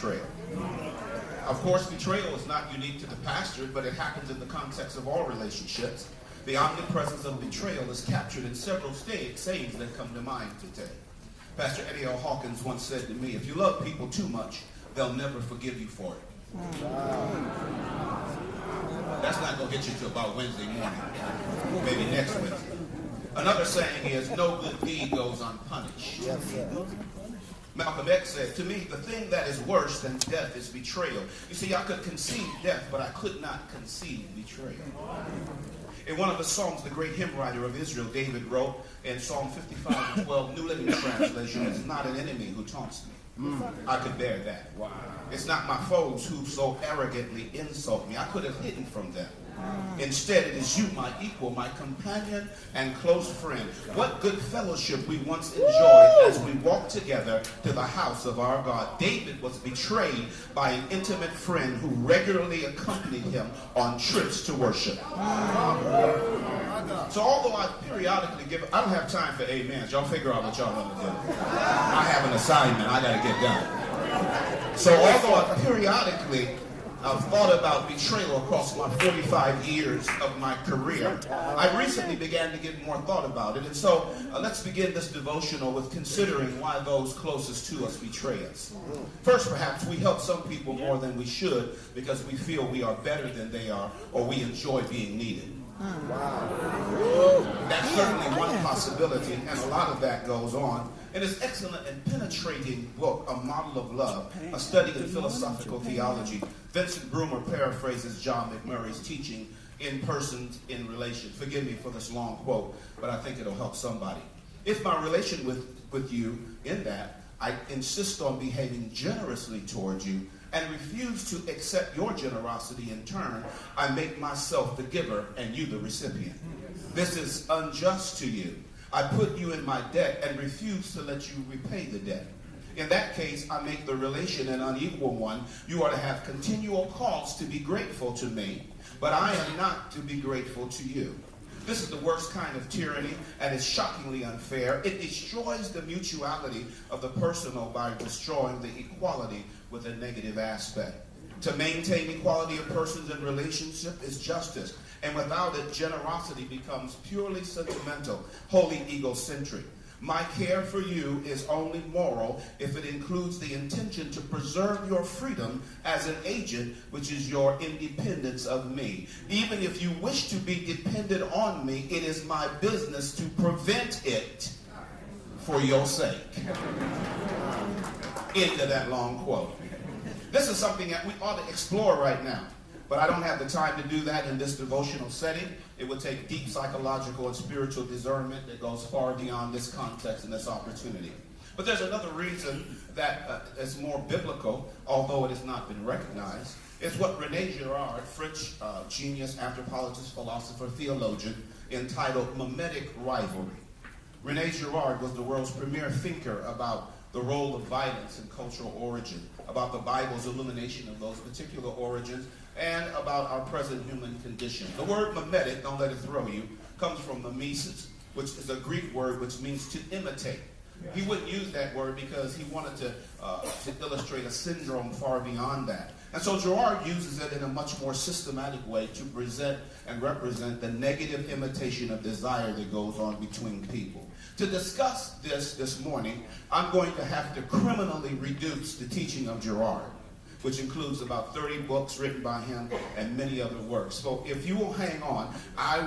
betrayal. Of course, betrayal is not unique to the pastor, but it happens in the context of all relationships. The omnipresence of betrayal is captured in several sayings that come to mind today. Pastor Eddie L. Hawkins once said to me, if you love people too much, they'll never forgive you for it. That's not going to get you to about Wednesday morning, maybe next Wednesday. Another saying is, no good deed goes unpunished. Malcolm X said, to me, the thing that is worse than death is betrayal. You see, I could conceive death, but I could not conceive betrayal. In one of the Psalms, the great hymn writer of Israel, David, wrote in Psalm 55:12, New Living Translation, it's not an enemy who taunts me. I could bear that. Wow. It's not my foes who so arrogantly insult me. I could have hidden from them. Instead, it is you, my equal, my companion and close friend. What good fellowship we once enjoyed as we walked together to the house of our God. David was betrayed by an intimate friend who regularly accompanied him on trips to worship. So although I periodically I don't have time for amens. Y'all figure out what y'all want to do. I have an assignment I got to get done. So although I periodically I've thought about betrayal across my 45 years of my career, I recently began to get more thought about it. And so let's begin this devotional with considering why those closest to us betray us. First, perhaps we help some people more than we should because we feel we are better than they are, or we enjoy being needed. Wow. That's certainly one possibility, and a lot of that goes on. In his excellent and penetrating book, A Model of Love, a study in philosophical theology, Vincent Brumer paraphrases John McMurray's teaching in Persons in Relation. Forgive me for this long quote, but I think it'll help somebody. If my relation with you in that, I insist on behaving generously towards you and refuse to accept your generosity in turn, I make myself the giver and you the recipient. This is unjust to you. I put you in my debt and refuse to let you repay the debt. In that case, I make the relation an unequal one. You are to have continual cause to be grateful to me, but I am not to be grateful to you. This is the worst kind of tyranny, and it's shockingly unfair. It destroys the mutuality of the personal by destroying the equality with a negative aspect. To maintain equality of persons in relationship is justice, and without it, generosity becomes purely sentimental, wholly egocentric. My care for you is only moral if it includes the intention to preserve your freedom as an agent, which is your independence of me. Even if you wish to be dependent on me, it is my business to prevent it for your sake. End of that long quote. This is something that we ought to explore right now. But I don't have the time to do that in this devotional setting. It would take deep psychological and spiritual discernment that goes far beyond this context and this opportunity. But there's another reason that is more biblical, although it has not been recognized. It's what René Girard, French genius, anthropologist, philosopher, theologian, entitled mimetic rivalry. René Girard was the world's premier thinker about the role of violence in cultural origin, about the Bible's illumination of those particular origins, and about our present human condition. The word mimetic, don't let it throw you, comes from mimesis, which is a Greek word which means to imitate. He wouldn't use that word because he wanted to illustrate a syndrome far beyond that. And so Girard uses it in a much more systematic way to present and represent the negative imitation of desire that goes on between people. To discuss this morning, I'm going to have to criminally reduce the teaching of Girard, which includes about 30 books written by him and many other works. So if you will hang on, I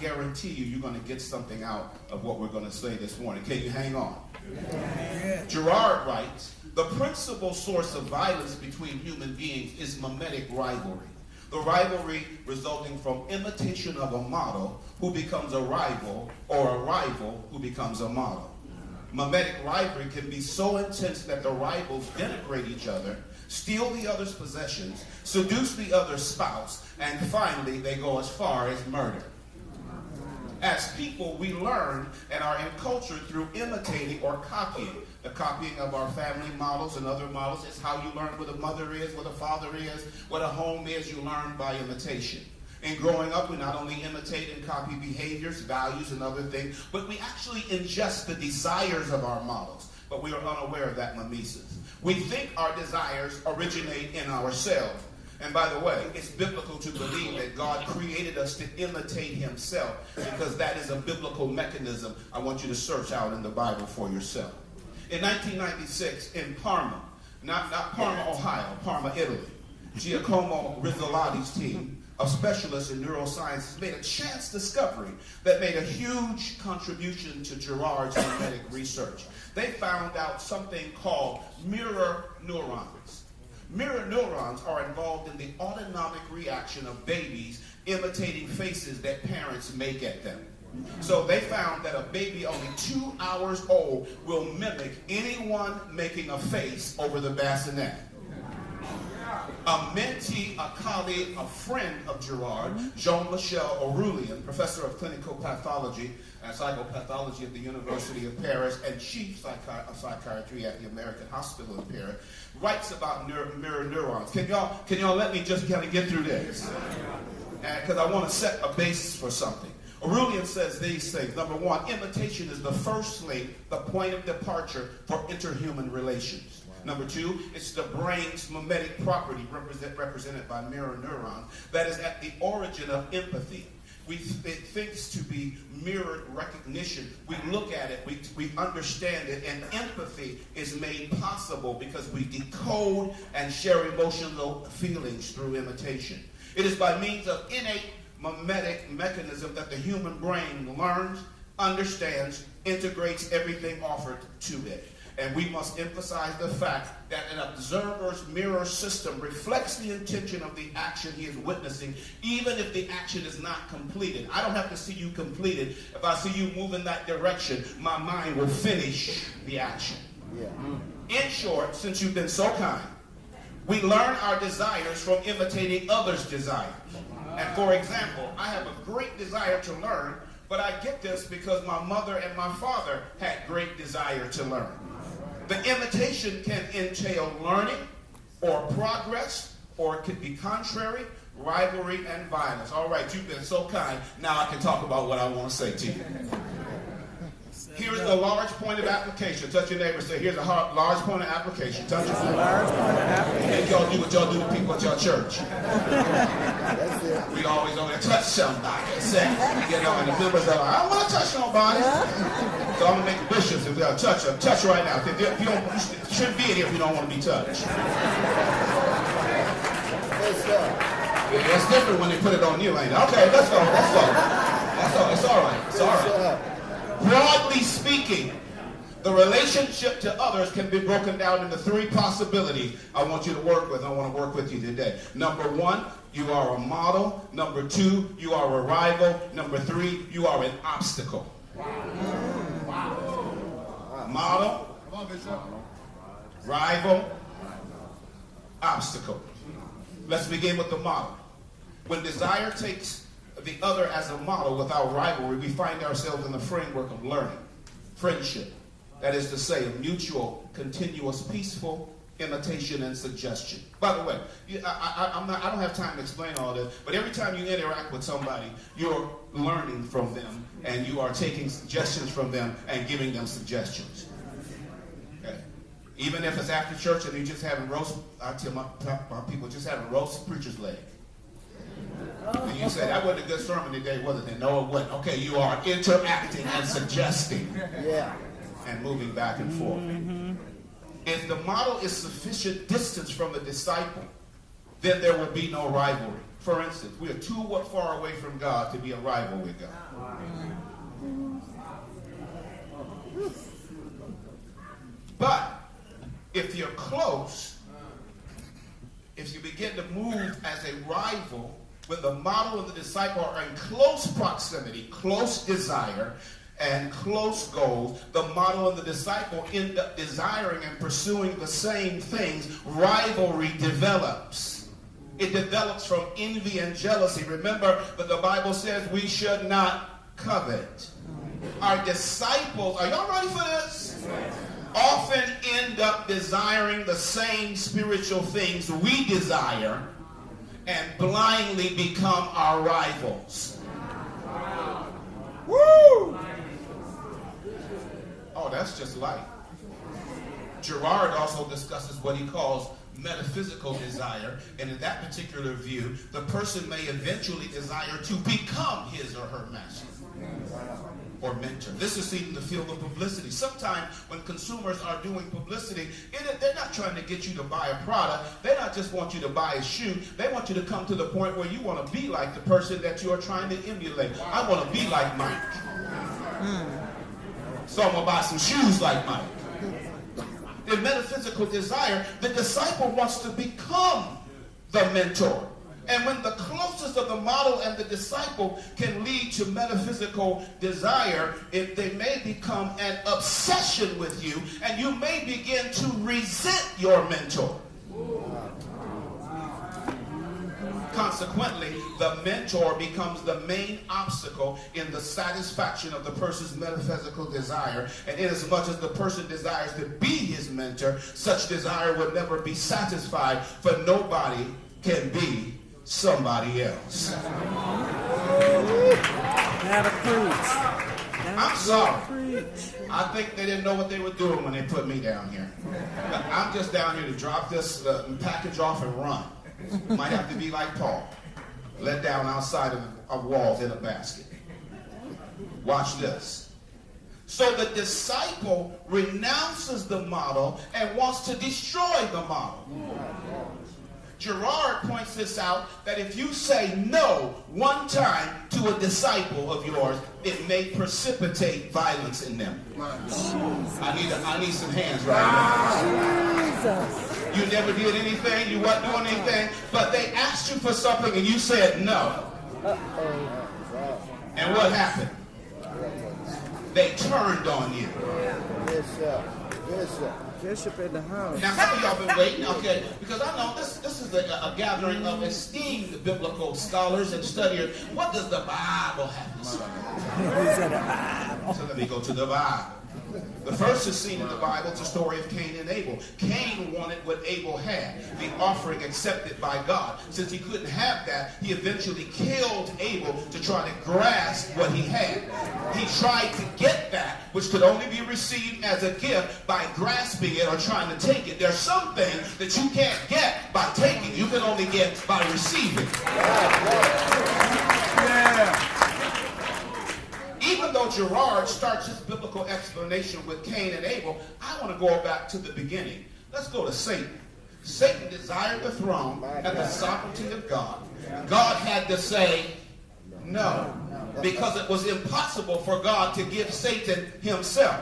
guarantee you're going to get something out of what we're going to say this morning. Can you hang on? Yeah. Girard writes, the principal source of violence between human beings is mimetic rivalry. The rivalry resulting from imitation of a model who becomes a rival, or a rival who becomes a model. Mimetic rivalry can be so intense that the rivals denigrate each other, steal the other's possessions, seduce the other's spouse, and finally they go as far as murder. As people, we learn and are encultured through imitating or copying. The copying of our family models and other models is how you learn what a mother is, what a father is, what a home is. You learn by imitation. In growing up, we not only imitate and copy behaviors, values, and other things, but we actually ingest the desires of our models. But we are unaware of that mimesis. We think our desires originate in ourselves. And by the way, it's biblical to believe that God created us to imitate himself, because that is a biblical mechanism I want you to search out in the Bible for yourself. In 1996, in Parma, not Parma, Ohio, Parma, Italy, Giacomo Rizzolati's team of specialists in neuroscience made a chance discovery that made a huge contribution to Girard's genetic research. They found out something called mirror neurons. Mirror neurons are involved in the autonomic reaction of babies imitating faces that parents make at them. So they found that a baby only 2 hours old will mimic anyone making a face over the bassinet. A mentee, a colleague, a friend of Girard, Jean-Michel Aurélien, professor of clinical pathology and psychopathology at the University of Paris and chief of psychiatry at the American Hospital in Paris, writes about mirror neurons. Can y'all let me just kind of get through this? Because I want to set a basis for something. Aurélien says these things. Number one, imitation is the first link, the point of departure for interhuman relations. Number two, it's the brain's mimetic property represented by mirror neurons that is at the origin of empathy. It thinks to be mirrored recognition. We look at it, we understand it, and empathy is made possible because we decode and share emotional feelings through imitation. It is by means of innate mimetic mechanism that the human brain learns, understands, integrates everything offered to it. And we must emphasize the fact that an observer's mirror system reflects the intention of the action he is witnessing, even if the action is not completed. I don't have to see you completed. If I see you move in that direction, my mind will finish the action. Yeah. In short, since you've been so kind, we learn our desires from imitating others' desires. And for example, I have a great desire to learn, but I get this because my mother and my father had great desire to learn. The imitation can entail learning or progress, or it could be contrary, rivalry, and violence. All right, you've been so kind. Now I can talk about what I want to say to you. Here is the large point of application. Touch your neighbor and say, here's a large point of application. Touch your neighbor. Large point of application. And y'all do what y'all do to people at your church. We always want to touch somebody. You know, and the members are like, I don't want to touch nobody. So I'm going to make the bishops, if they'll touch them, touch right now. If you shouldn't be in here if you don't want to be touched. Yeah, it's different when they put it on you, ain't it? Okay, let's go. It's all right. It's all right. Broadly speaking, the relationship to others can be broken down into three possibilities I want you to work with. I want to work with you today. Number one, you are a model. Number two, you are a rival. Number three, you are an obstacle. Model, rival, obstacle. Let's begin with the model. When desire takes the other as a model without rivalry, we find ourselves in the framework of learning, friendship. That is to say, a mutual, continuous, peaceful imitation and suggestion. By the way, I don't have time to explain all this, but every time you interact with somebody, you're learning from them, and you are taking suggestions from them and giving them suggestions. Okay. Even if it's after church and you're just having roast, I tell my people, just having roast preacher's leg. And you say, that wasn't a good sermon today, was it? And no, it wasn't. Okay, you are interacting and suggesting. Yeah. And moving back and forth. Mm-hmm. If the model is sufficient distance from the disciple, then there will be no rivalry. For instance, we are too far away from God to be a rival with God. But if you're close, if you begin to move as a rival, when the model and the disciple are in close proximity, close desire, and close goals, the model and the disciple end up desiring and pursuing the same things. Rivalry develops. It develops from envy and jealousy. Remember that the Bible says we should not covet. Our disciples, are y'all ready for this? Often end up desiring the same spiritual things we desire and blindly become our rivals. Woo! Oh, that's just light. Gerard also discusses what he calls metaphysical desire, and in that particular view, the person may eventually desire to become his or her master or mentor. This is seen in the field of publicity. Sometimes when consumers are doing publicity, they're not trying to get you to buy a product. They not just want you to buy a shoe. They want you to come to the point where you want to be like the person that you are trying to emulate. I want to be like Mike. So I'm going to buy some shoes like Mike. In metaphysical desire, the disciple wants to become the mentor. And when the closest of the model and the disciple can lead to metaphysical desire, they may become an obsession with you, and you may begin to resent your mentor. Consequently, the mentor becomes the main obstacle in the satisfaction of the person's metaphysical desire. And inasmuch as the person desires to be his mentor, such desire will never be satisfied, for nobody can be somebody else. I'm sorry. I think they didn't know what they were doing when they put me down here. I'm just down here to drop this package off and run. Might have to be like Paul, let down outside of walls in a basket. Watch this. So the disciple renounces the model and wants to destroy the model. Gerard points this out, that if you say no one time to a disciple of yours, it may precipitate violence in them. I need some hands right now. You never did anything, you wasn't doing anything, but they asked you for something and you said no. And what happened? They turned on you. Yes, sir. Yes, sir. Bishop in the house. Now, some of y'all been waiting, okay, because I know this is a gathering of esteemed biblical scholars and studiers. What does the Bible have to say? So let me go to the Bible. The first is seen in the Bible. It's the story of Cain and Abel. Cain wanted what Abel had, the offering accepted by God. Since he couldn't have that, he eventually killed Abel to try to grasp what he had. He tried to get that, which could only be received as a gift by grasping it or trying to take it. There's some things that you can't get by taking. You can only get by receiving. Yeah. Even though Gerard starts his biblical explanation with Cain and Abel, I want to go back to the beginning. Let's go to Satan. Satan desired the throne and the sovereignty of God. God had to say no, because it was impossible for God to give Satan himself.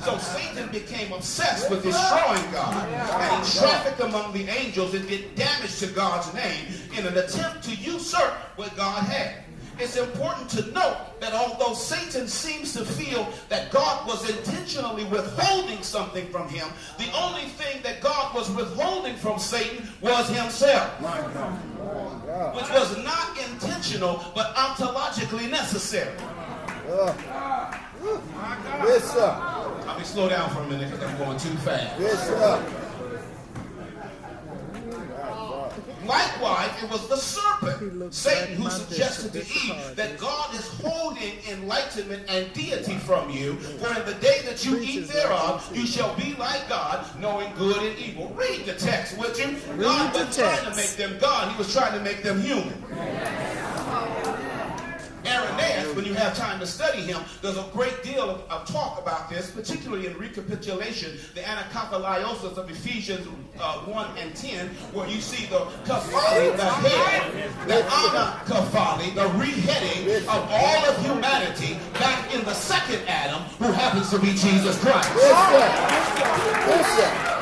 So Satan became obsessed with destroying God, and he trafficked among the angels and did damage to God's name in an attempt to usurp what God had. It's important to note that although Satan seems to feel that God was intentionally withholding something from him, the only thing that God was withholding from Satan was himself, which was not intentional but ontologically necessary. Yes, sir. Let me slow down for a minute because I'm going too fast. Yes, sir. Likewise, it was the serpent, Satan, who suggested to Eve that God is holding enlightenment and deity from you, for in the day that you eat thereof, you shall be like God, knowing good and evil. Read the text, would you? God wasn't trying to make them God, he was trying to make them human. Irenaeus, when you have time to study him, there's a great deal of talk about this, particularly in recapitulation, the anakophalaiosis of Ephesians 1 and 10, where you see the kephali, the head, the anakophali, the reheading of all of humanity back in the second Adam, who happens to be Jesus Christ. Yes, sir. Yes, sir.